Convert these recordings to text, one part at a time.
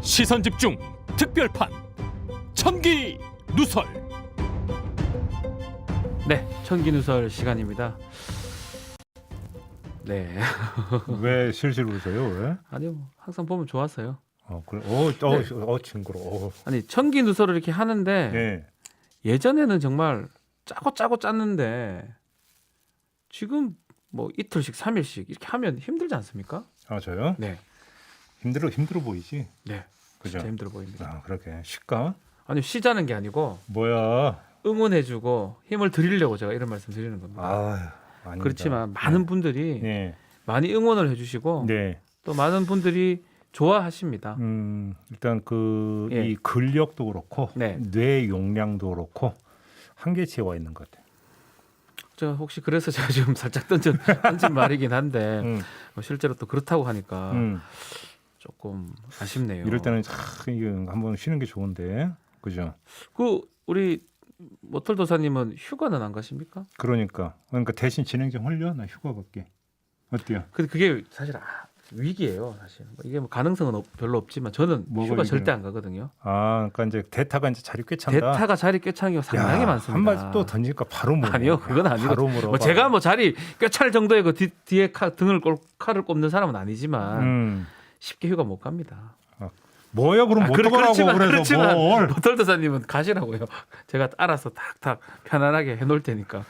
시선집중 특별판 천기 누설. 네, 천기누설 시간입니다. 네. 왜 실실 웃어요? 왜? 아니요, 항상 보면 좋았어요. 그래. 징그러. 아니, 천기누설을 이렇게 하는데 네. 예전에는 정말 짜고 짰는데 지금 뭐 이틀씩 3일씩 이렇게 하면 힘들지 않습니까? 아 저요? 네. 힘들어 보이지. 네. 그죠? 진짜 힘들어 보입니다. 아 그렇게 쉽까? 아니, 쉬자는 게 아니고 뭐야? 응원해주고 힘을 드리려고 제가 이런 말씀 드리는 겁니다. 아닙니다. 그렇지만 많은 분들이 네. 많이 응원을 해주시고 네. 또 많은 분들이 좋아하십니다. 일단 그 예. 이 근력도 그렇고 네. 뇌 용량도 그렇고 한계치에 와 있는 것 같아요. 저 혹시 그래서 제가 지금 살짝 던진 말이긴 한데 실제로 또 그렇다고 하니까 조금 아쉽네요. 이럴 때는 한번 쉬는 게 좋은데, 그죠? 그 우리 모털 도사님은 휴가는 안 가십니까? 그러니까 대신 진행 좀 홀려. 나 휴가 갈게. 어때요? 근데 그게 사실 위기예요. 사실 이게 뭐 가능성은 별로 없지만 저는 뭐가 휴가 위기예요? 절대 안 가거든요. 그러니까 이제 대타가 이제 자리 꽤 찬다. 대타가 자리 꿰차는 경우가 상당히 많습니다. 한마디 또 던지니까 바로 물어. 아니요, 그건 아니고. 바로 물어. 뭐 제가 뭐 자리 꿰찰 정도의 그 뒤에 칼을 꼽는 사람은 아니지만 쉽게 휴가 못 갑니다. 뭐야 그럼 못 가라고 그래서 그렇지만 뭘? 모털 도사님은 가시라고요. 제가 알아서 탁탁 편안하게 해놓을 테니까.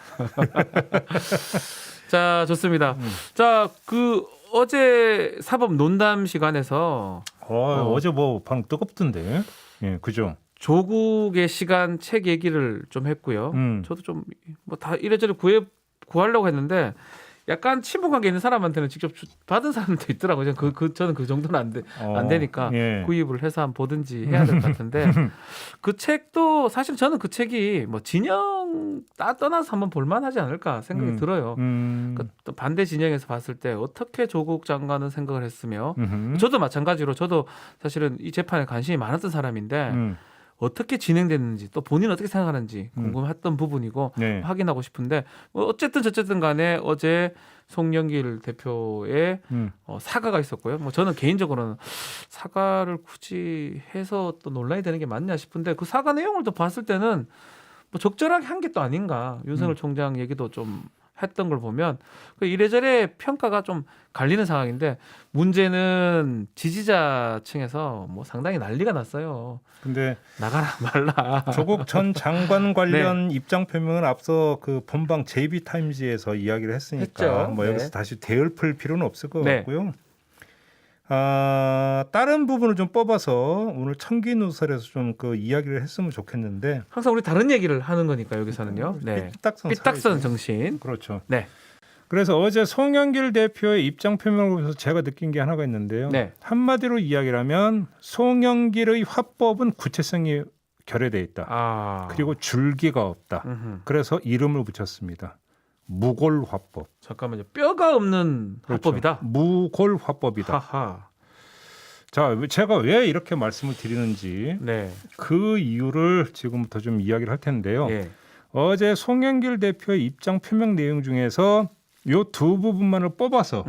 자, 좋습니다. 자, 그 어제 사법 논담 시간에서 어제 뭐 방금 뜨겁던데. 예, 그죠? 조국의 시간 책 얘기를 좀 했고요. 저도 좀 뭐 다 이래저래 구하려고 했는데 약간 친분관계 있는 사람한테는 직접 받은 사람도 있더라고요. 저는 그 정도는 안 되니까 예. 구입을 해서 한번 보든지 해야 될 것 같은데 그 책도 사실 저는 그 책이 뭐 진영 떠나서 한번 볼만하지 않을까 생각이 들어요. 그러니까 또 반대 진영에서 봤을 때 어떻게 조국 장관은 생각을 했으며 저도 마찬가지로 저도 사실은 이 재판에 관심이 많았던 사람인데 어떻게 진행됐는지 또 본인은 어떻게 생각하는지 궁금했던 부분이고 네. 확인하고 싶은데 어쨌든 저쨌든 간에 어제 송영길 대표의 사과가 있었고요. 뭐 저는 개인적으로는 사과를 굳이 해서 또 논란이 되는 게 맞냐 싶은데 그 사과 내용을 또 봤을 때는 뭐 적절하게 한 게 또 아닌가. 윤석열 총장 얘기도 좀 했던 걸 보면 이래저래 평가가 좀 갈리는 상황인데 문제는 지지자층에서 뭐 상당히 난리가 났어요. 근데 나가라 말라. 조국 전 장관 관련 입장 표명은 앞서 그 본방 JB타임즈에서 이야기를 했으니까 했죠. 뭐 여기서 네. 다시 되짚을 필요는 없을 것 네. 같고요. 다른 부분을 좀 뽑아서 오늘 천기누설에서 좀 그 이야기를 했으면 좋겠는데 항상 우리 다른 얘기를 하는 거니까 여기서는요. 네. 삐딱선 정신. 그렇죠. 네. 그래서 어제 송영길 대표의 입장 표명을 보면서 제가 느낀 게 하나가 있는데요. 네. 한마디로 이야기를 하면 송영길의 화법은 구체성이 결여돼 있다. 그리고 줄기가 없다. 그래서 이름을 붙였습니다. 무골화법. 잠깐만요. 뼈가 없는 그렇죠. 화법이다. 무골화법이다. 하하. 자, 제가 왜 이렇게 말씀을 드리는지 네. 그 이유를 지금부터 좀 이야기를 할 텐데요. 예. 어제 송영길 대표의 입장 표명 내용 중에서 요 두 부분만을 뽑아서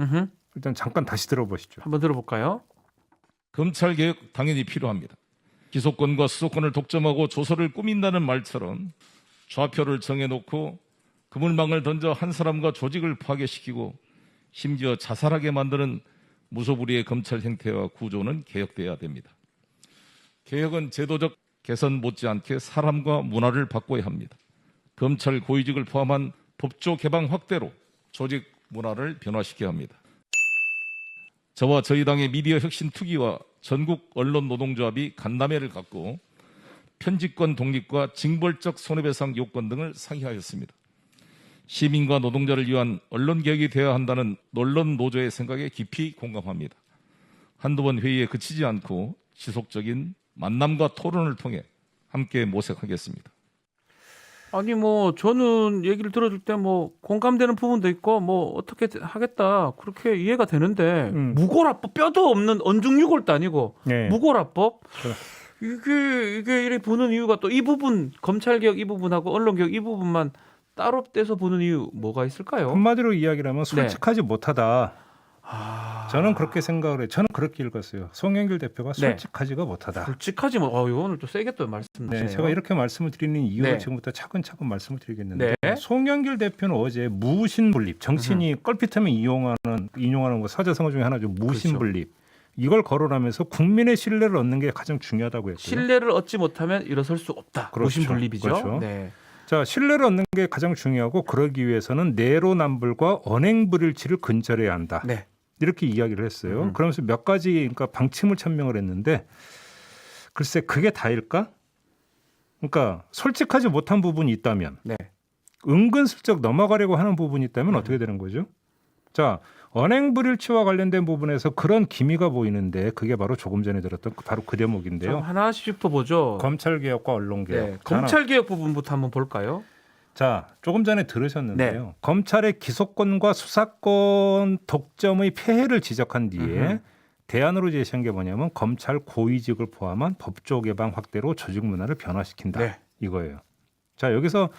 일단 잠깐 다시 들어보시죠. 한번 들어볼까요? 검찰 개혁 당연히 필요합니다. 기소권과 수소권을 독점하고 조서를 꾸민다는 말처럼 좌표를 정해놓고 그물망을 던져 한 사람과 조직을 파괴시키고 심지어 자살하게 만드는 무소불위의 검찰 형태와 구조는 개혁돼야 됩니다. 개혁은 제도적 개선 못지않게 사람과 문화를 바꿔야 합니다. 검찰 고위직을 포함한 법조 개방 확대로 조직 문화를 변화시켜야 합니다. 저와 저희 당의 미디어 혁신 투기와 전국 언론 노동조합이 간담회를 갖고 편집권 독립과 징벌적 손해배상 요건 등을 상의하였습니다. 시민과 노동자를 위한 언론 개혁이 되어야 한다는 언론 노조의 생각에 깊이 공감합니다. 한두 번 회의에 그치지 않고 지속적인 만남과 토론을 통해 함께 모색하겠습니다. 아니 뭐 저는 얘기를 들어줄 때 뭐 공감되는 부분도 있고 뭐 어떻게 하겠다 그렇게 이해가 되는데 무골화법 뼈도 없는 언중유골도 아니고 네. 무골화법 이게 이렇게 보는 이유가 또 이 부분 검찰개혁 이 부분하고 언론개혁 이 부분만 따로 떼서 보는 이유 뭐가 있을까요? 한마디로 이야기를 하면 솔직하지 못하다. 저는 그렇게 생각을 해요. 저는 그렇게 읽었어요. 송영길 대표가 네. 솔직하지가 못하다. 솔직하지 뭐. 이거는 또 세게 또 말씀하시네요. 네, 제가 이렇게 말씀을 드리는 이유를 네. 지금부터 차근차근 말씀을 드리겠는데 네. 송영길 대표는 어제 무신분립, 정치인이 껄핏하면 인용하는 거 사자성어 중에 하나죠. 무신분립. 이걸 거론하면서 국민의 신뢰를 얻는 게 가장 중요하다고 했고요. 신뢰를 얻지 못하면 일어설 수 없다. 그렇죠. 무신분립이죠. 그렇죠. 네. 자, 신뢰를 얻는 게 가장 중요하고 그러기 위해서는 내로남불과 언행불일치를 근절해야 한다. 네. 이렇게 이야기를 했어요. 그러면서 몇 가지 그러니까 방침을 천명을 했는데 글쎄 그게 다일까? 그러니까 솔직하지 못한 부분이 있다면 네. 은근슬쩍 넘어가려고 하는 부분이 있다면 어떻게 되는 거죠? 자, 언행불일치와 관련된 부분에서 그런 기미가 보이는데 그게 바로 조금 전에 들었던 바로 그 좀 대목인데요. 하나씩 짚어보죠. 검찰개혁과 언론개혁. 네. 검찰개혁 부분부터 한번 볼까요? 자, 조금 전에 들으셨는데요. 네. 검찰의 기소권과 수사권 독점의 폐해를 지적한 뒤에 대안으로 제시한 게 뭐냐면 검찰 고위직을 포함한 법조 개방 확대로 조직 문화를 변화시킨다. 네. 이거예요. 자, 여기서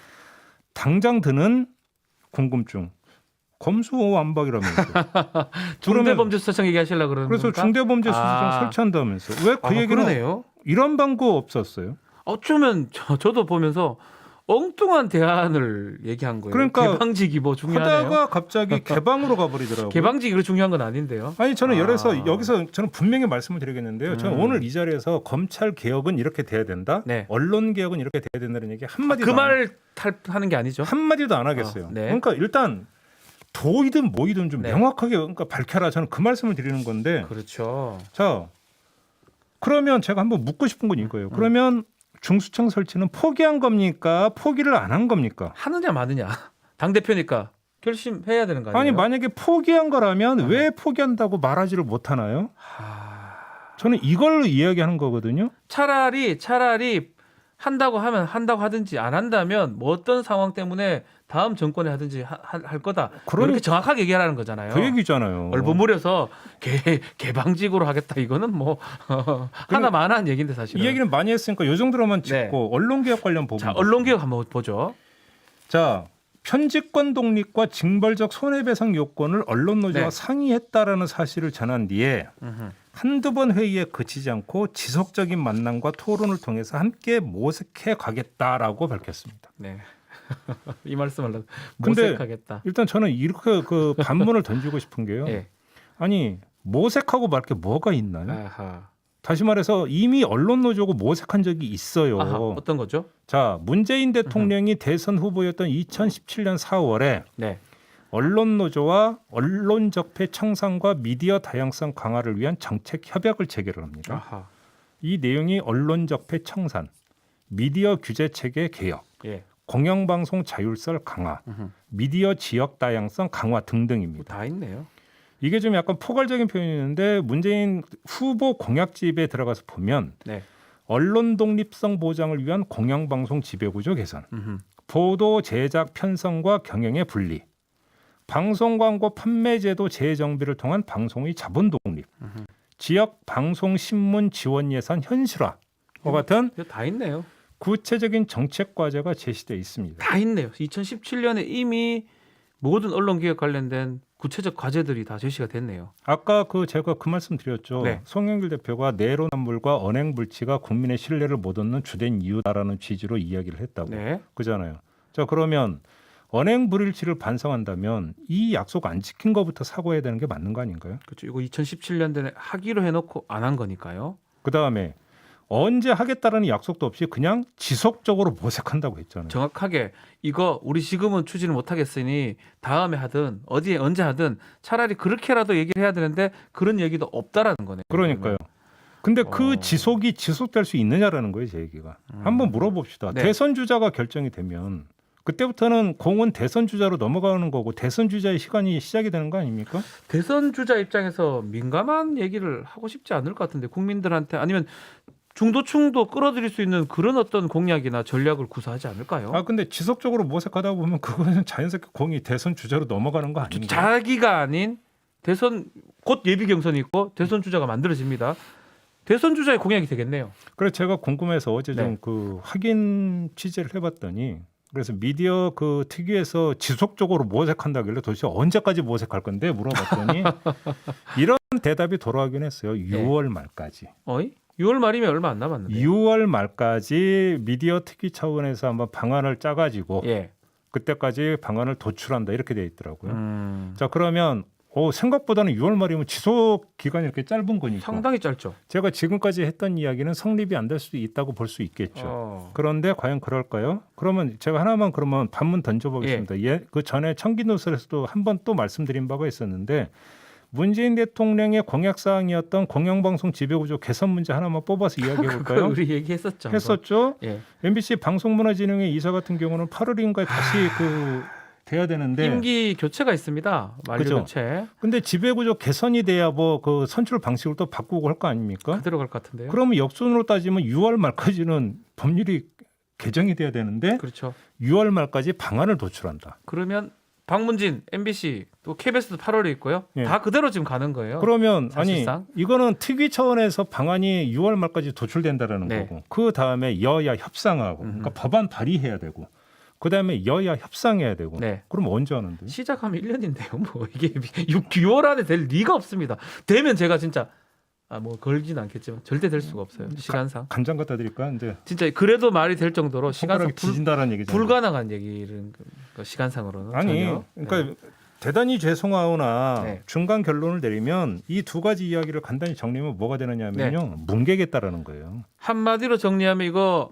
당장 드는 궁금증. 검수완박이라면서. 중대범죄수사청 얘기하시려고 그러는 그래서 겁니까? 중대범죄수사청 설치한다면서. 왜 그 얘기는 그러네요. 이런 방구 없었어요? 어쩌면 저도 보면서 엉뚱한 대안을 얘기한 거예요. 그러니까 개방직이 뭐 중요하네요. 하다가 갑자기 개방으로 가버리더라고요. 개방직이 그렇게 중요한 건 아닌데요. 아니 저는 여기서 저는 분명히 말씀을 드리겠는데요. 저는 오늘 이 자리에서 검찰 개혁은 이렇게 돼야 된다. 네. 언론 개혁은 이렇게 돼야 된다는 얘기 한마디도 그 말 하는 게 아니죠. 한마디도 안 하겠어요. 네. 그러니까 일단 도이든 뭐이든 좀 네. 명확하게 그러니까 밝혀라. 저는 그 말씀을 드리는 건데. 그렇죠. 자, 그러면 제가 한번 묻고 싶은 건 이거예요. 그러면 중수청 설치는 포기한 겁니까? 포기를 안 한 겁니까? 하느냐 마느냐. 당 대표니까 결심해야 되는 거 아니에요? 아니 만약에 포기한 거라면 왜 포기한다고 말하지를 못하나요? 저는 이걸 이야기하는 거거든요. 차라리 한다고 하면 한다고 하든지 안 한다면 뭐 어떤 상황 때문에 다음 정권에 하든지 할 거다. 그렇게 정확하게 얘기하라는 거잖아요. 그 얘기잖아요. 얼버무려서 개방직으로 하겠다. 이거는 뭐 하나만한 얘기인데 사실은. 이 얘기는 많이 했으니까 이 정도로만 짚고 네. 언론개혁 관련 부분. 자, 언론개혁 한번 보죠. 자, 편집권 독립과 징벌적 손해배상 요건을 언론노조와 네. 상의했다라는 사실을 전한 뒤에 한두 번 회의에 그치지 않고 지속적인 만남과 토론을 통해서 함께 모색해 가겠다라고 밝혔습니다. 네. 이 말씀 하려고 근데 모색하겠다. 일단 저는 이렇게 그 반문을 던지고 싶은 게요. 네. 아니 모색하고 말 게 뭐가 있나요? 아하. 다시 말해서 이미 언론노조고 모색한 적이 있어요. 아하. 어떤 거죠? 자, 문재인 대통령이 대선 후보였던 2017년 4월에 네. 언론노조와 언론적폐 청산과 미디어 다양성 강화를 위한 정책 협약을 체결을 합니다. 아하. 이 내용이 언론적폐 청산, 미디어 규제 체계 개혁, 예. 공영방송 자율성 강화, 미디어 지역 다양성 강화 등등입니다. 다 있네요. 이게 좀 약간 포괄적인 표현이는데 문재인 후보 공약집에 들어가서 보면 네. 언론 독립성 보장을 위한 공영방송 지배구조 개선, 보도 제작 편성과 경영의 분리, 방송 광고 판매 제도 재정비를 통한 방송의 자본 독립, 지역 방송 신문 지원 예산 현실화와 같은 이거 다 있네요. 구체적인 정책 과제가 제시되어 있습니다. 다 있네요. 2017년에 이미 모든 언론 개혁 관련된 구체적 과제들이 다 제시가 됐네요. 아까 제가 그 말씀 드렸죠. 네. 송영길 대표가 내로남불과 언행불치가 국민의 신뢰를 못 얻는 주된 이유다라는 취지로 이야기를 했다고. 네. 그잖아요. 자, 그러면 언행불일치를 반성한다면 이 약속 안 지킨 것부터 사과해야 되는 게 맞는 거 아닌가요? 그렇죠. 이거 2017년도에 하기로 해놓고 안 한 거니까요. 그다음에 언제 하겠다라는 약속도 없이 그냥 지속적으로 모색한다고 했잖아요. 정확하게 이거 우리 지금은 추진을 못 하겠으니 다음에 하든 어디에 언제 하든 차라리 그렇게라도 얘기를 해야 되는데 그런 얘기도 없다라는 거네요. 그러니까요. 근데 그 지속이 지속될 수 있느냐라는 거예요, 제 얘기가. 한번 물어봅시다. 네. 대선 주자가 결정이 되면 그때부터는 공은 대선 주자로 넘어가는 거고 대선 주자의 시간이 시작이 되는 거 아닙니까? 대선 주자 입장에서 민감한 얘기를 하고 싶지 않을 것 같은데 국민들한테 아니면 중도층도 끌어들일 수 있는 그런 어떤 공약이나 전략을 구사하지 않을까요? 아 근데 지속적으로 모색하다 보면 그거는 자연스럽게 공이 대선 주자로 넘어가는 거 아닌가요? 자기가 아닌 대선 곧 예비 경선이 있고 대선 주자가 만들어집니다. 대선 주자의 공약이 되겠네요. 그래서 제가 궁금해서 어제 네. 좀 그 확인 취재를 해봤더니 그래서 미디어 그 특위에서 지속적으로 모색한다길래 도대체 언제까지 모색할 건데 물어봤더니 이런 대답이 돌아오긴 했어요. 6월 말까지. 어이? 6월 말이면 얼마 안 남았는데. 6월 말까지 미디어 특위 차원에서 한번 방안을 짜가지고 예. 그때까지 방안을 도출한다 이렇게 돼 있더라고요. 음. 자 그러면 생각보다는 6월 말이면 지속 기간이 이렇게 짧은 거니까 상당히 짧죠. 제가 지금까지 했던 이야기는 성립이 안 될 수도 있다고 볼 수 있겠죠. 그런데 과연 그럴까요? 그러면 제가 하나만 그러면 반문 던져보겠습니다. 그 전에 청기누설에서도 한 번 또 말씀드린 바가 있었는데 문재인 대통령의 공약사항이었던 공영방송 지배구조 개선 문제 하나만 뽑아서 이야기해 볼까요? 우리 얘기했었죠. 했었죠. 예. MBC 방송문화진흥회 이사 같은 경우는 8월인가에 다시 돼야 되는데 임기 교체가 있습니다. 만료 그죠? 교체. 근데 지배구조 개선이 돼야 뭐 그 선출 방식을 또 바꾸고 할 거 아닙니까? 그대로 갈 것 같은데요. 그러면 역순으로 따지면 6월 말까지는 법률이 개정이 돼야 되는데 그렇죠. 6월 말까지 방안을 도출한다. 그러면 박문진, MBC 또 KBS도 8월에 있고요. 예. 다 그대로 지금 가는 거예요. 그러면 사실상. 아니 이거는 특위 차원에서 방안이 6월 말까지 도출된다라는 네. 거고 그 다음에 여야 협상하고 그러니까 법안 발의해야 되고 그 다음에 여야 협상해야 되고 네. 그럼 언제 하는데? 시작하면 1년인데요. 뭐 이게 6월 안에 될 리가 없습니다. 되면 제가 진짜 뭐 걸지는 않겠지만 절대 될 수가 없어요. 시간상. 간장 갖다 드릴까? 이제 진짜 그래도 말이 될 정도로 시간상 손가락이 지진다라는 얘기잖아요. 불가능한 얘기를 시간상으로는 아니 전혀. 그러니까 대단히 죄송하오나 네. 중간 결론을 내리면 이 두 가지 이야기를 간단히 정리하면 뭐가 되느냐면요. 뭉개겠다라는 거예요. 한마디로 정리하면 이거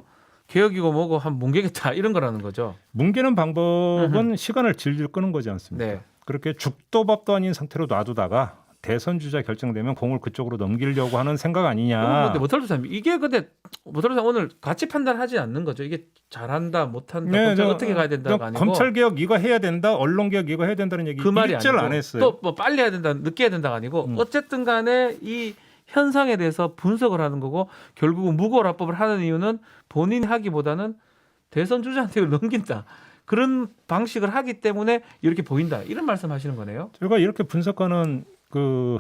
개혁이고 뭐고 한 뭉개겠다 이런 거라는 거죠. 뭉개는 방법은 시간을 질질 끄는 거지 않습니까? 네. 그렇게 죽도 밥도 아닌 상태로 놔두다가 대선 주자 결정되면 공을 그쪽으로 넘기려고 하는 생각 아니냐. 근데 못할도사님 이게 근데 못할도사님 오늘 가치 판단하지 않는 거죠. 이게 잘한다 못한다 네, 검찰 어떻게 가야 된다가 아니고 검찰 개혁 이거 해야 된다, 언론 개혁 이거 해야 된다는 얘기 그 말이 일절 아니고 안 했어요. 또 뭐 빨리 해야 된다 늦게 해야 된다가 아니고 어쨌든 간에 이 현상에 대해서 분석을 하는 거고 결국은 무고라법을 하는 이유는 본인이 하기보다는 대선 주자한테 넘긴다. 그런 방식을 하기 때문에 이렇게 보인다. 이런 말씀하시는 거네요. 제가 이렇게 분석하는 그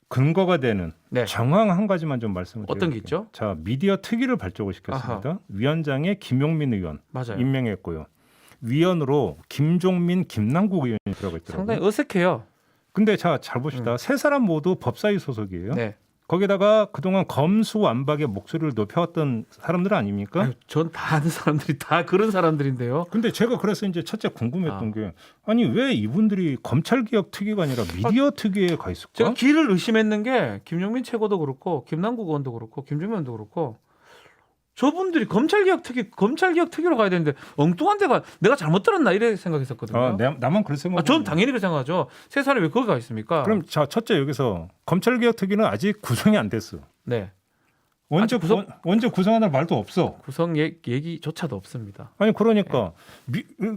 근거가 되는 네. 정황 한 가지만 좀 말씀을 드릴게요. 어떤 게 있죠? 자, 미디어 특위를 발족을 시켰습니다. 위원장에 김용민 의원 맞아요. 임명했고요. 위원으로 김종민, 김남국 의원이 들어가 있더라고요. 상당히 어색해요. 근데 자, 잘 봅시다. 세 사람 모두 법사위 소속이에요. 네. 거기다가 그동안 검수완박의 목소리를 높여왔던 사람들 아닙니까? 전 다 아는 사람들이 다 그런 사람들인데요. 근데 제가 그래서 이제 첫째 궁금했던 게 아니 왜 이분들이 검찰개혁 특위가 아니라 미디어 특위에 가 있을까? 제가 길을 의심했는 게 김용민 최고도 그렇고 김남국 의원도 그렇고 김종민 의원도 그렇고 저분들이 검찰개혁 특위로 가야 되는데 엉뚱한 데가 내가 잘못 들었나 이래 생각했었거든요. 나만 그렇게 생각. 전 당연히 그렇게 생각하죠. 세 사람이 왜 거기 가 있습니까? 그럼 자 첫째 여기서 검찰개혁 특위는 아직 구성이 안 됐어. 네. 언제 언제 구성하는 말도 없어. 구성 얘기조차도 없습니다. 아니 그러니까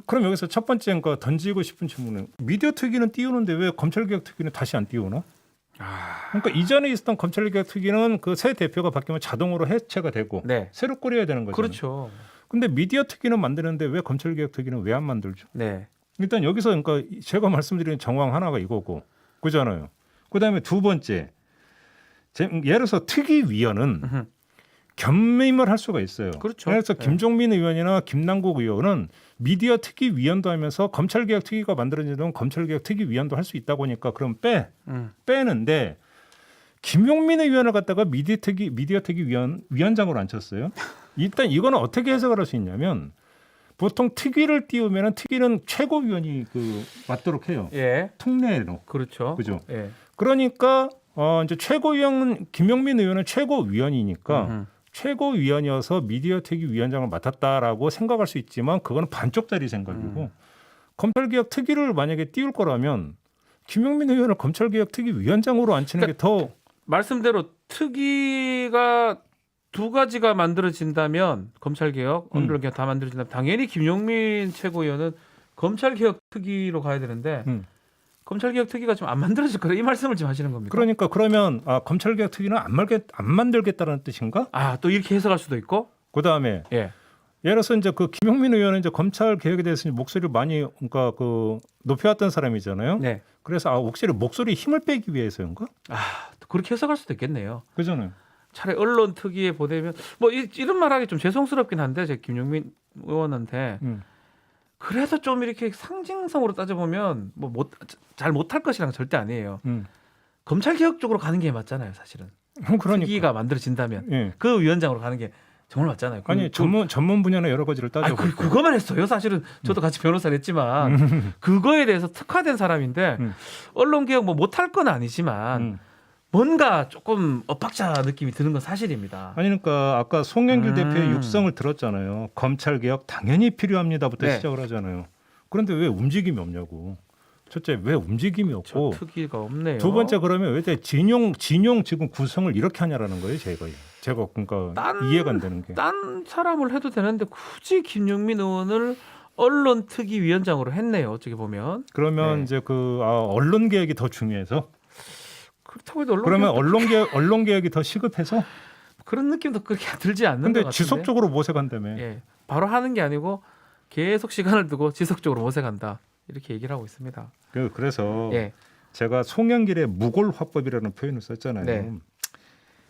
그럼 여기서 첫 번째 거 던지고 싶은 질문은 미디어 특위는 띄우는데 왜 검찰개혁 특위는 다시 안 띄우나? 그러니까 이전에 있었던 검찰개혁 특위는 그 새 대표가 바뀌면 자동으로 해체가 되고 네. 새로 꾸려야 되는 거죠. 그렇죠. 근데 미디어 특위는 만드는데 왜 검찰개혁 특위는 왜 안 만들죠? 네. 일단 여기서 그러니까 제가 말씀드리는 정황 하나가 이거고 그잖아요. 그다음에 두 번째 예를 들어서 특위위원은 겸임을 할 수가 있어요. 그렇죠. 예를 들어서 김종민 의원이나 김남국 의원은 미디어 특위위원도 하면서 검찰개혁 특위가 만들어지는 검찰개혁 특위위원도 할 수 있다고 하니까 그럼 빼는데 김용민 의원을 갖다가 미디어 특위 위원장으로 앉혔어요. 일단 이거는 어떻게 해석을 할 수 있냐면 보통 특위를 띄우면 특위는 최고위원이 맡도록 해요. 예. 특례로. 그렇죠. 그죠. 예. 그러니까 이제 최고위원 김용민 의원은 최고위원이니까 최고위원이어서 미디어 특위 위원장을 맡았다라고 생각할 수 있지만 그거는 반쪽짜리 생각이고 검찰개혁 특위를 만약에 띄울 거라면 김용민 의원을 검찰개혁 특위 위원장으로 앉히는 게 더 말씀대로 특위가 두 가지가 만들어진다면 검찰개혁, 언론개혁 다 만들어진다면 당연히 김용민 최고위원은 검찰개혁 특위로 가야 되는데 검찰개혁 특위가 좀 안 만들어질 거라 이 말씀을 지금 하시는 겁니까? 그러니까 그러면 검찰개혁 특위는 안 만들겠다는 뜻인가? 또 이렇게 해석할 수도 있고. 그다음에 예. 예를 들어서 이제 그 김용민 의원은 이제 검찰 개혁에 대해서 목소리를 많이 그러니까 높여왔던 사람이잖아요. 네. 그래서 혹시 목소리에 힘을 빼기 위해서인가? 또 그렇게 해석할 수도 있겠네요. 그잖아요. 차라리 언론 특위에 보내면 뭐 이런 말하기 좀 죄송스럽긴 한데 제 김용민 의원한테 그래도 좀 이렇게 상징성으로 따져보면 잘 못할 것이랑 절대 아니에요. 검찰 개혁 쪽으로 가는 게 맞잖아요, 사실은. 그러니까. 특위가 만들어진다면 예. 그 위원장으로 가는 게 정말 맞잖아요. 아니 전문 분야나 여러 가지를 따져보고. 그거만 했어요. 사실은 저도 같이 변호사를 했지만 그거에 대해서 특화된 사람인데 언론 개혁 못할 건 아니지만 뭔가 조금 엇박자 느낌이 드는 건 사실입니다. 아니 그러니까 아까 송영길 대표의 육성을 들었잖아요. 검찰 개혁 당연히 필요합니다부터 네. 시작을 하잖아요. 그런데 왜 움직임이 없냐고. 첫째 왜 움직임이 없고 특위가 없네요. 두 번째 그러면 왜 진용 지금 구성을 이렇게 하냐라는 거예요. 제가 그러니까 이해가 안 되는 게. 딴 사람을 해도 되는데 굳이 김용민 의원을 언론 특위 위원장으로 했네요. 어떻게 보면. 그러면 네. 이제 언론 개혁이 더 중요해서 그렇다고 해도 그러면 언론 개혁이 더 시급해서 그런 느낌도 그렇게 들지 않는 것 근데 같은데. 지속적으로 모색한다며. 예, 바로 하는 게 아니고 계속 시간을 두고 지속적으로 모색한다. 이렇게 얘기를 하고 있습니다. 그래서 예. 제가 송영길의 무골 화법이라는 표현을 썼잖아요. 네.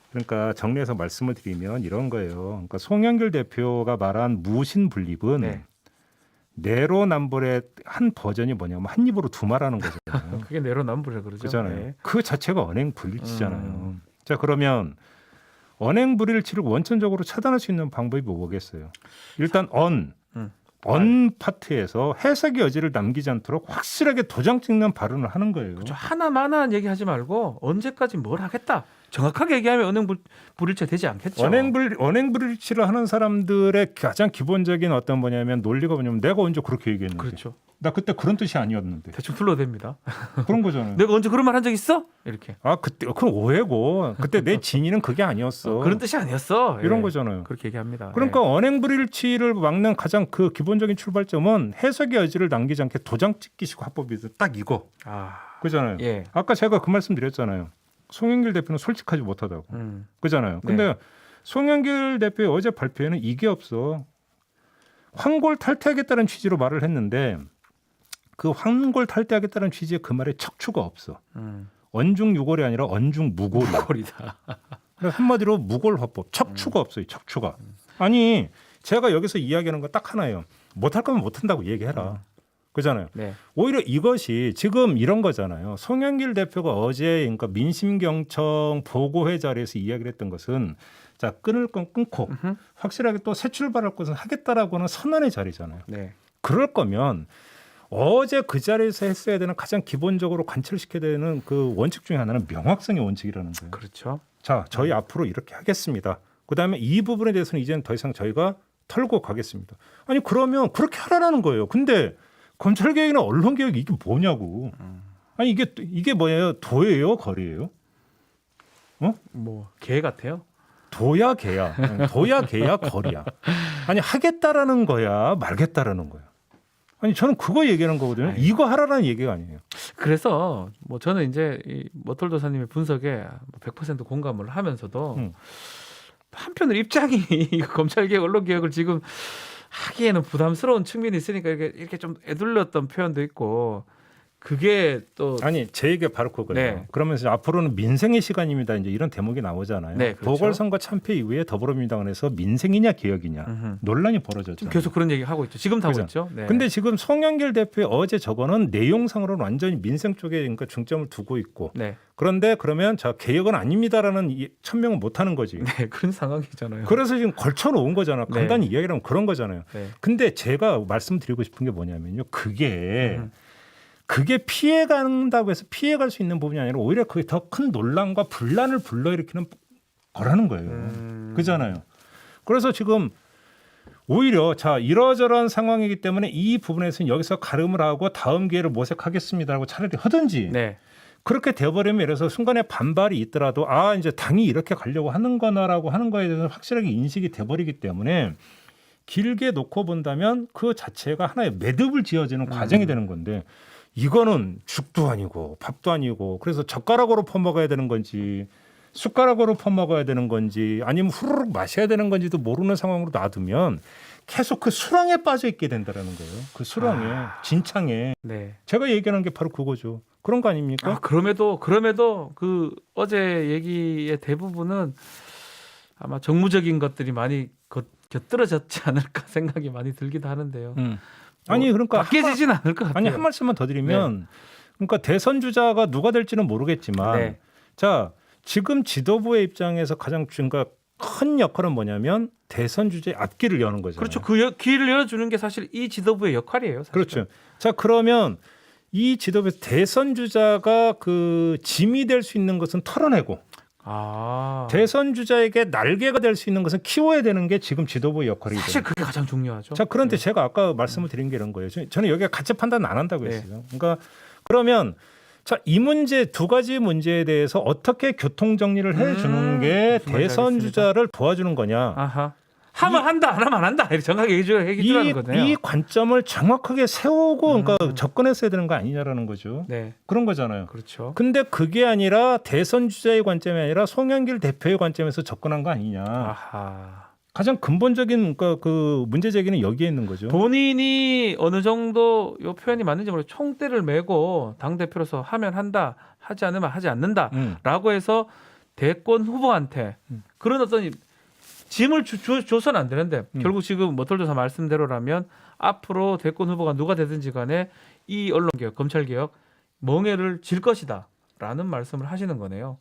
그러니까 정리해서 말씀을 드리면 이런 거예요. 그러니까 송영길 대표가 말한 무신 분립은 네. 내로남불의 한 버전이 뭐냐면 한 입으로 두 말하는 거잖아요. 그게 내로남불이라 그러죠. 그렇잖아요. 네. 그 자체가 언행불일치잖아요. 자 그러면 언행불일치를 원천적으로 차단할 수 있는 방법이 뭐겠어요? 일단 언 파트에서 해석의 여지를 남기지 않도록 확실하게 도장 찍는 발언을 하는 거예요. 그렇죠. 하나만한 얘기하지 말고 언제까지 뭘 하겠다. 정확하게 얘기하면 언행불일치 되지 않겠죠. 언행불일치를 하는 사람들의 가장 기본적인 어떤 뭐냐면 논리가 뭐냐면 내가 언제 그렇게 얘기했는데. 그렇죠. 나 그때 그런 뜻이 아니었는데. 대충 둘러댑니다. 그런 거잖아요. 내가 언제 그런 말 한 적 있어? 이렇게. 그때 그건 오해고. 그때 내 진위는 그게 아니었어. 그런 뜻이 아니었어. 이런 예. 거잖아요. 그렇게 얘기합니다. 그러니까 언행불일치를 막는 가장 그 기본적인 출발점은 해석의 여지를 남기지 않게 도장 찍기식 화법이죠. 딱 이거. 그잖아요. 예. 아까 제가 그 말씀 드렸잖아요. 송영길 대표는 솔직하지 못하다고. 그잖아요. 근데 네. 송영길 대표의 어제 발표에는 이게 없어. 황골 탈퇴하겠다는 취지로 말을 했는데 그 황골 탈퇴하겠다는 취지의 그 말에 척추가 없어. 언중 유골이 아니라 언중 무골이야. 무골이다. 한마디로 무골 화법. 척추가 없어요. 척추가. 아니 제가 여기서 이야기하는 건 딱 하나예요. 못할 거면 못한다고 얘기해라. 그잖아요. 네. 오히려 이것이 지금 이런 거잖아요. 송영길 대표가 어제 그러니까 민심경청 보고회 자리에서 이야기를 했던 것은 자 끊을 건 끊고 확실하게 또 새 출발할 것은 하겠다라고는 선언의 자리잖아요. 네. 그럴 거면 어제 그 자리에서 했어야 되는 가장 기본적으로 관철시켜야 되는 그 원칙 중에 하나는 명확성의 원칙이라는 거예요. 그렇죠. 자, 저희 앞으로 이렇게 하겠습니다. 그다음에 이 부분에 대해서는 이제는 더 이상 저희가 털고 가겠습니다. 아니 그러면 그렇게 하라는 거예요. 근데 검찰개혁이나 언론개혁 이게 뭐냐고. 아니 이게 뭐예요? 도예요? 거리예요? 개 같아요. 도야 개야. 도야 개야 거리야. 아니 하겠다라는 거야 말겠다라는 거야. 아니 저는 그거 얘기하는 거거든요. 이거 하라는 얘기가 아니에요. 그래서 저는 이제 이 머털 도사님의 분석에 100% 공감을 하면서도 한편으로 입장이 검찰개혁, 언론개혁을 지금 하기에는 부담스러운 측면이 있으니까 이렇게 좀 애둘렀던 표현도 있고 그게 또 아니 제 얘기가 바로 그거예요. 네. 그러면서 앞으로는 민생의 시간입니다. 이제 이런 대목이 나오잖아요. 네, 그렇죠. 보궐선거 참패 이후에 더불어민주당에서 민생이냐 개혁이냐 논란이 벌어졌잖아요. 지금 계속 그런 얘기 하고 있죠. 지금 하고 그죠? 있죠. 네. 근데 지금 송영길 대표의 어제 저거는 내용상으로는 완전히 민생 쪽에 그러니까 중점을 두고 있고 네. 그런데 그러면 자 개혁은 아닙니다라는 천명은 못 하는 거지. 네, 그런 상황이잖아요. 그래서 지금 걸쳐놓은 거잖아. 네. 간단히 이야기하면 그런 거잖아요. 네. 근데 제가 말씀드리고 싶은 게 뭐냐면요. 그게 피해간다고 해서 피해갈 수 있는 부분이 아니라 오히려 그게 더 큰 논란과 분란을 불러일으키는 거라는 거예요. 그잖아요. 그래서 지금 오히려 자 이러저러한 상황이기 때문에 이 부분에서는 여기서 가름을 하고 다음 기회를 모색하겠습니다라고 차라리 하든지 네. 그렇게 돼버리면 이래서 순간에 반발이 있더라도 이제 당이 이렇게 가려고 하는 거나라고 하는 거에 대해서 확실하게 인식이 돼버리기 때문에 길게 놓고 본다면 그 자체가 하나의 매듭을 지어지는 과정이 되는 건데 이거는 죽도 아니고 밥도 아니고 그래서 젓가락으로 퍼먹어야 되는 건지 숟가락으로 퍼먹어야 되는 건지 아니면 후루룩 마셔야 되는 건지도 모르는 상황으로 놔두면 계속 그 수렁에 빠져 있게 된다라는 거예요. 그 수렁에 진창에 네. 제가 얘기하는 게 바로 그거죠. 그런 거 아닙니까? 그럼에도 그 어제 얘기의 대부분은 아마 정무적인 것들이 많이 곁들어졌지 않을까 생각이 많이 들기도 하는데요. 아니 그러니까 바뀌지진 않을 것 같아요. 아니 한 말씀만 더 드리면 그러니까 대선 주자가 누가 될지는 모르겠지만 네. 자 지금 지도부의 입장에서 가장 그러니까 큰 역할은 뭐냐면 대선 주자의 앞길을 여는 거잖아요. 그렇죠. 길을 열어주는 게 사실 이 지도부의 역할이에요. 사실은. 그렇죠. 자 그러면 이 지도부에서 대선 주자가 그 짐이 될 수 있는 것은 털어내고 대선 주자에게 날개가 될 수 있는 것은 키워야 되는 게 지금 지도부의 역할이죠. 사실 그게 가장 중요하죠. 자 그런데 제가 아까 말씀을 드린 게 이런 거예요. 저는 여기가 가치 판단 안 한다고 네. 했어요. 그러니까 그러면 자 이 문제 두 가지 문제에 대해서 어떻게 교통 정리를 해주는 게 무슨 말인지 대선 알겠습니다. 주자를 도와주는 거냐? 아하. 하면 한다, 안 하면 안 한다. 이렇게 정확하게 얘기해주라는 거네요. 이 관점을 정확하게 세우고 그러니까 접근했어야 되는 거 아니냐라는 거죠. 네, 그런 거잖아요. 그렇죠. 근데 그게 아니라 대선 주자의 관점이 아니라 송영길 대표의 관점에서 접근한 거 아니냐. 아하. 가장 근본적인 그러니까 그 문제 제기는 여기에 있는 거죠. 본인이 어느 정도 요 표현이 맞는지 모르겠 총대를 메고 당 대표로서 하면 한다, 하지 않으면 하지 않는다라고 해서 대권 후보한테 그런 어떤 짐을 줘서는 안 되는데 결국 지금 머털조사 말씀대로라면 앞으로 대권 후보가 누가 되든지 간에 이 언론개혁, 검찰개혁 멍해를 질 것이다라는 말씀을 하시는 거네요.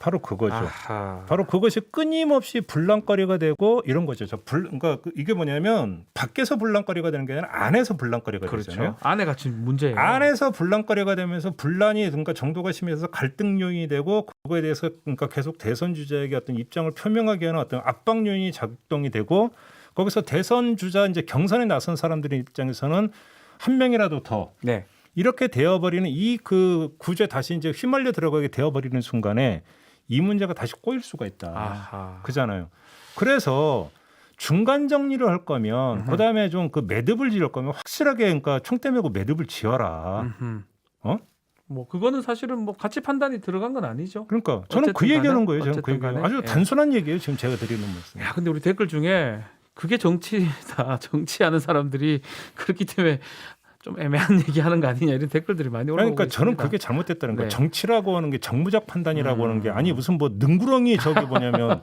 바로 그거죠. 아하. 바로 그것이 끊임없이 불랑거리가 되고 이런 거죠. 그러니까 이게 뭐냐면 밖에서 불랑거리가 되는 게 아니라 안에서 불랑거리가 그렇죠. 되잖아요. 안에가 지금 문제예요. 안에서 불랑거리가 되면서 분란이 그러니까 정도가 심해서 갈등 요인이 되고 그거에 대해서 그러니까 계속 대선 주자에게 어떤 입장을 표명하게 하는 어떤 압박 요인이 작동이 되고 거기서 대선 주자 이제 경선에 나선 사람들의 입장에서는 한 명이라도 더 네. 이렇게 되어버리는 이 그 구조에 다시 이제 휘말려 들어가게 되어버리는 순간에 이 문제가 다시 꼬일 수가 있다. 아하. 그잖아요. 그래서 중간 정리를 할 거면 그다음에 좀 그 매듭을 지을 거면 확실하게 그러니까 총대 메고 매듭을 지어라. 어? 뭐 그거는 사실은 뭐 가치 판단이 들어간 건 아니죠. 그러니까 저는 그 어쨌든 얘기하는 간에, 거예요. 저는 그 어쨌든 얘기예요. 간에. 아주 예. 단순한 얘기예요. 지금 제가 드리는 말씀. 야, 근데 우리 댓글 중에 그게 정치다. 정치하는 사람들이 그렇기 때문에 좀 애매한 얘기하는 거 아니냐 이런 댓글들이 많이 올라오고 그러니까 저는 있습니다. 그게 잘못됐다는 거예요. 네. 정치라고 하는 게 정무적 판단이라고 하는 게 아니 무슨 뭐 능구렁이 저기 뭐냐면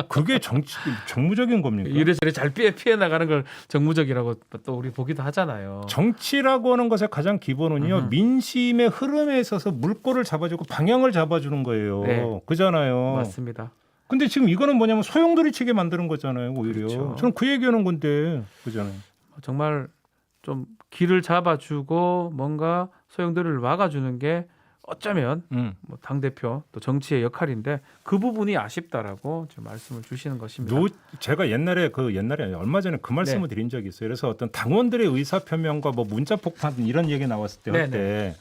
그게 정무적인 겁니까? 이래저래 잘 피해 나가는 걸 정무적이라고 또 우리 보기도 하잖아요. 정치라고 하는 것의 가장 기본은요 민심의 흐름에 있어서 물꼬를 잡아주고 방향을 잡아주는 거예요. 네. 그잖아요. 맞습니다. 근데 지금 이거는 뭐냐면 소용돌이치게 만드는 거잖아요. 오히려 그렇죠. 저는 그 얘기하는 건데 그잖아요. 정말 좀 길을 잡아주고 뭔가 소용돌이를 막아주는 게 어쩌면 뭐 당대표 또 정치의 역할인데 그 부분이 아쉽다라고 지금 말씀을 주시는 것입니다. 제가 옛날에 얼마 전에 그 말씀을 네. 드린 적이 있어요. 그래서 어떤 당원들의 의사 표명과 뭐 문자 폭탄 이런 얘기 나왔을 때 할 때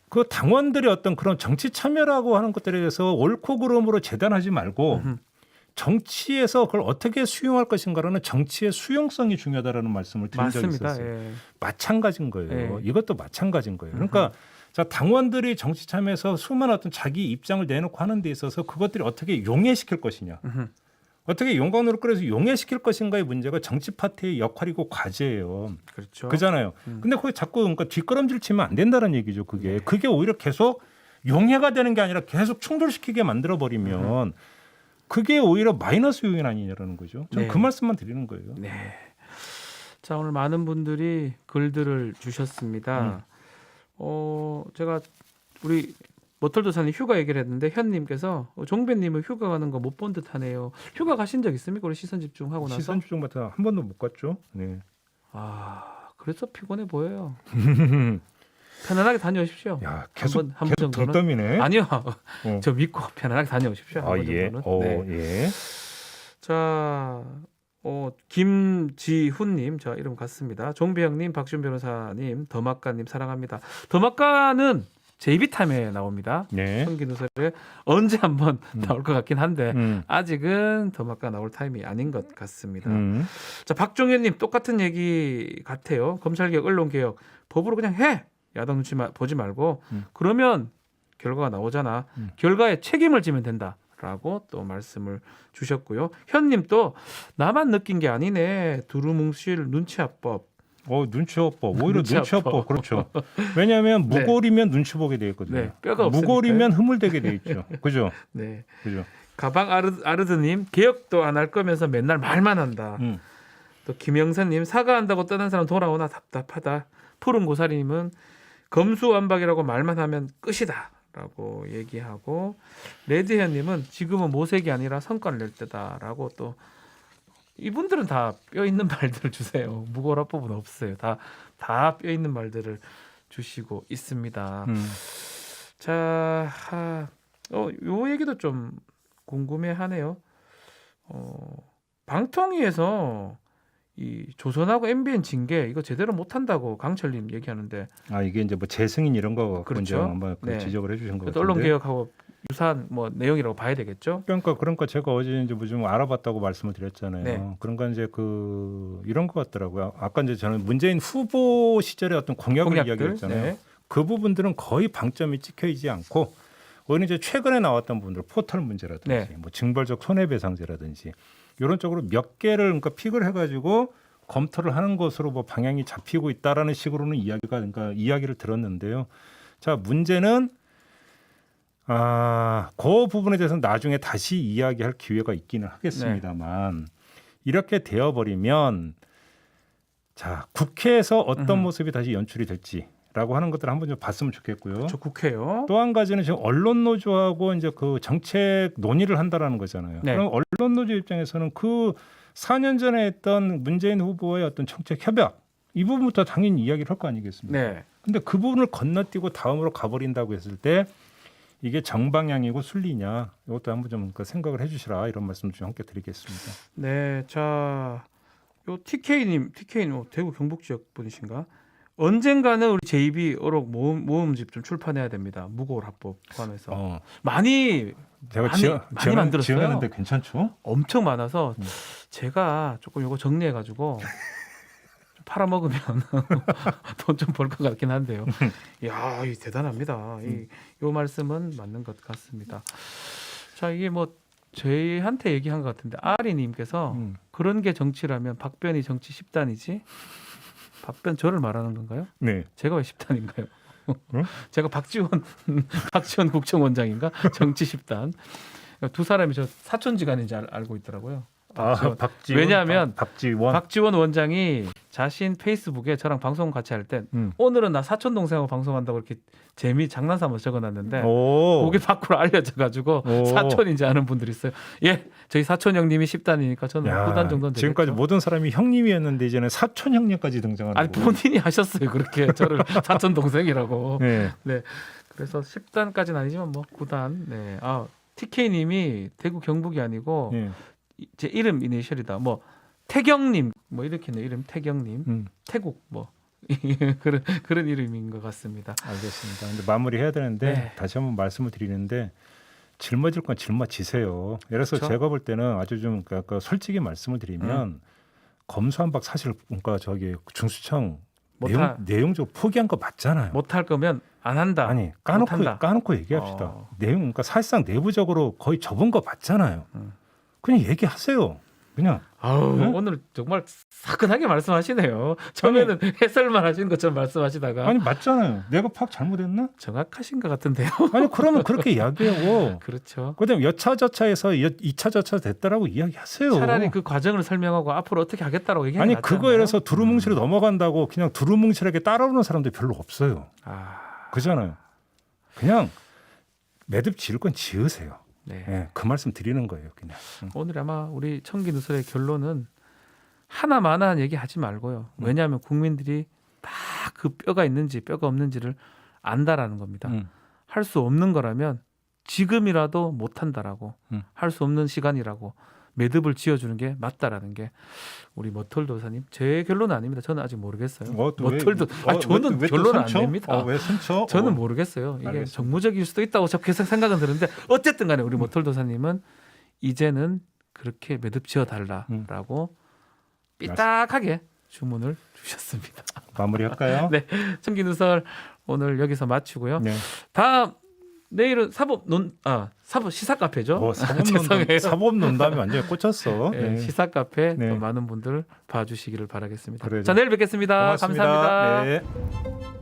그 당원들의 어떤 그런 정치 참여라고 하는 것들에 대해서 옳고 그름으로 재단하지 말고 정치에서 그걸 어떻게 수용할 것인가라는 정치의 수용성이 중요하다라는 말씀을 드린 적이 맞습니다. 있었어요. 예. 마찬가지인 거예요. 예. 이것도 마찬가지인 거예요. 그러니까 자 당원들이 정치 참여해서 수많은 어떤 자기 입장을 내놓고 하는 데 있어서 그것들이 어떻게 용해시킬 것이냐. 어떻게 용광로를 끓여서 용해시킬 것인가의 문제가 정치 파티의 역할이고 과제예요. 그렇죠. 그잖아요. 근데 거기 자꾸 그러니까 뒷걸음질 치면 안 된다는 얘기죠. 그게 오히려 계속 용해가 되는 게 아니라 계속 충돌시키게 만들어 버리면 그게 오히려 마이너스 요인 아니냐라는 거죠. 저는 네. 그 말씀만 드리는 거예요. 네. 자 오늘 많은 분들이 글들을 주셨습니다. 제가 우리 머털도사님 휴가 얘기를 했는데 현님께서 종배님은 휴가 가는 거 못 본 듯하네요. 휴가 가신 적 있습니까? 우리 시선 집중하고 나서. 시선 집중마다 한 번도 못 갔죠. 네. 아 그래서 피곤해 보여요. 편안하게 다녀오십시오. 야 계속 한 번 정도는. 동점이네. 아니요. 저 믿고 편안하게 다녀오십시오. 한 번 예. 정도는. 네. 예. 자, 김지훈님, 저 이름 같습니다. 종배형님, 박준 변호사님, 더마카님 사랑합니다. 더마카는 제이비타임에 나옵니다. 네. 청기누설에 언제 한번 나올 것 같긴 한데 아직은 더마카 나올 타임이 아닌 것 같습니다. 자, 박종현님 똑같은 얘기 같아요. 검찰개혁, 언론개혁, 법으로 그냥 해. 야당 눈치 보지 말고 그러면 결과가 나오잖아. 결과에 책임을 지면 된다. 라고 또 말씀을 주셨고요. 현님 또 나만 느낀 게 아니네. 두루뭉실 눈치합법. 눈치업법. 오히려 눈치업법. 눈치업법. 그렇죠. 왜냐하면 네. 무골이면 눈치 보게 돼 있거든요. 네, 뼈가 없으니까요. 무골이면 흐물대게 돼 있죠. 그죠? 네. 그죠? 가방 아르드님 개혁도 안 할 거면서 맨날 말만 한다. 또 김영선님 사과한다고 떠난 사람 돌아오나 답답하다. 푸른 고사리님은 검수완박이라고 말만 하면 끝이다라고 얘기하고 레드현님은 지금은 모색이 아니라 성과를 낼 때다라고 또 이분들은 다 뼈 있는 말들을 주세요. 무고라법은 없어요. 다 뼈 있는 말들을 주시고 있습니다. 자, 요 얘기도 좀 궁금해하네요. 방통위에서 이 조선하고 MBN 징계 이거 제대로 못한다고 강철님 얘기하는데 이게 이제 뭐 재승인 이런 거 갖고 그렇죠. 이제 한번 네. 지적을 해주신 것 또 언론 같은데. 개혁하고 유사한 뭐 내용이라고 봐야 되겠죠. 그러니까 제가 어제 이제 뭐 좀 알아봤다고 말씀을 드렸잖아요. 네. 그러니까 이제 이런 것 같더라고요. 아까 이제 저는 문재인 후보 시절의 어떤 공약을 이야기했잖아요. 네. 그 부분들은 거의 방점이 찍혀 있지 않고 오히려 이제 최근에 나왔던 부분들 포털 문제라든지 네. 뭐 징벌적 손해배상제라든지 이런 쪽으로 몇 개를 그러니까 픽을 해가지고 검토를 하는 것으로 뭐 방향이 잡히고 있다라는 식으로는 이야기를 들었는데요. 자, 문제는 그 부분에 대해서는 나중에 다시 이야기할 기회가 있기는 하겠습니다만 이렇게 되어버리면 자, 국회에서 어떤 모습이 다시 연출이 될지라고 하는 것들을 한번 좀 봤으면 좋겠고요. 저 국회요. 또 한 가지는 지금 언론 노조하고 이제 그 정책 논의를 한다라는 거잖아요. 네. 그럼 언론 노조 입장에서는 그 4년 전에 했던 문재인 후보의 어떤 정책 협약 이 부분부터 당연히 이야기를 할 거 아니겠습니까? 네. 근데 그 부분을 건너뛰고 다음으로 가버린다고 했을 때 이게 정방향이고 순리냐 이것도 한번 좀 생각을 해주시라 이런 말씀 좀 함께 드리겠습니다. 네. 자, 요 TK님 대구 경북 지역 분이신가? 언젠가는 우리 JB 어록 모음집 좀 출판해야 됩니다. 무고월 합법 포함해서 많이 제가 많이 만들었어요. 지원했는데 괜찮죠? 엄청 많아서 제가 조금 요거 정리해가지고 팔아먹으면 돈 좀 벌 것 같긴 한데요. 이야, 이 대단합니다. 요 말씀은 맞는 것 같습니다. 자, 이게 뭐 저희한테 얘기한 것 같은데 아리님께서 그런 게 정치라면 박변이 정치 10단이지? 박변 저를 말하는 건가요? 네. 제가 왜 10단인가요? 제가 박지원 국정원장인가? 정치 10단. 두 사람이 저 사촌지간인지 알고 있더라고요. 박지원. 왜냐하면 박지원 원장이 자신 페이스북에 저랑 방송 같이 할 때 오늘은 나 사촌 동생하고 방송한다고 이렇게 장난삼아 적어놨는데 그게 밖으로 알려져가지고 사촌인지 아는 분들이 있어요. 예, 저희 사촌 형님이 10단이니까 저는 9단 정도는 되겠죠. 지금까지 모든 사람이 형님이었는데 이제는 사촌 형님까지 등장하는 아니 본인이 하셨어요. 그렇게 저를 사촌 동생이라고. 네. 네. 그래서 10단까지는 아니지만 뭐 9단. 네. TK님이 대구 경북이 아니고 네. 제 이름 이니셜이다. 뭐 태경님 뭐 이렇게 네 이름 태경님 태국 뭐 그런 이름인 것 같습니다. 알겠습니다. 근데 마무리해야 되는데 네. 다시 한번 말씀을 드리는데 짊어질 건 짊어지세요. 예를 들어서 그렇죠? 제가 볼 때는 아주 좀 솔직히 말씀을 드리면 검수완박 사실 그러니까 중수청 내용적으로 포기한 거 맞잖아요. 못할 거면 안 한다. 아니 못한다. 까놓고 얘기합시다. 내용 그러니까 사실상 내부적으로 거의 접은 거 맞잖아요. 그냥 얘기하세요. 그냥. 네? 오늘 정말 사근하게 말씀하시네요. 처음에는 해설만 하시는 것처럼 말씀하시다가 아니 맞잖아요. 내가 파악 잘못했나? 정확하신 것 같은데요. 아니 그러면 그렇게 이야기하고 그렇죠. 그다음에 여차저차해서 2차 저차 됐다라고 이야기하세요. 차라리 그 과정을 설명하고 앞으로 어떻게 하겠다라고 얘기하는 아니 그거에서 두루뭉실로 넘어간다고 그냥 두루뭉실하게 따라오는 사람들 별로 없어요. 그잖아요. 그냥 매듭 지을 건 지으세요. 네. 네, 그 말씀 드리는 거예요, 그냥. 오늘 아마 우리 청기 누설의 결론은 하나마나한 얘기 하지 말고요. 왜냐하면 국민들이 다 그 뼈가 있는지 뼈가 없는지를 안다라는 겁니다. 할 수 없는 거라면 지금이라도 못한다라고 할 수 없는 시간이라고 매듭을 지어주는 게 맞다라는 게 우리 머털 도사님 제 결론은 아닙니다. 저는 아직 모르겠어요. 머털도 저는 결론은 안 됩니다. 왜 숨쳐? 저는 모르겠어요. 이게 알겠습니다. 정무적일 수도 있다고 계속 생각은 드는데 어쨌든 간에 우리 머털 도사님은 이제는 그렇게 매듭 지어달라라고 삐딱하게 주문을 주셨습니다. 마무리할까요? 네, 청기 누설 오늘 여기서 마치고요. 네. 다음 내일은 사법 시사 카페죠. 죄송해요. 사법 논담이 완전히 꽂혔어. 네, 네. 시사 카페 네. 또 많은 분들 봐주시기를 바라겠습니다. 그래요. 자, 내일 뵙겠습니다. 고맙습니다. 감사합니다. 네.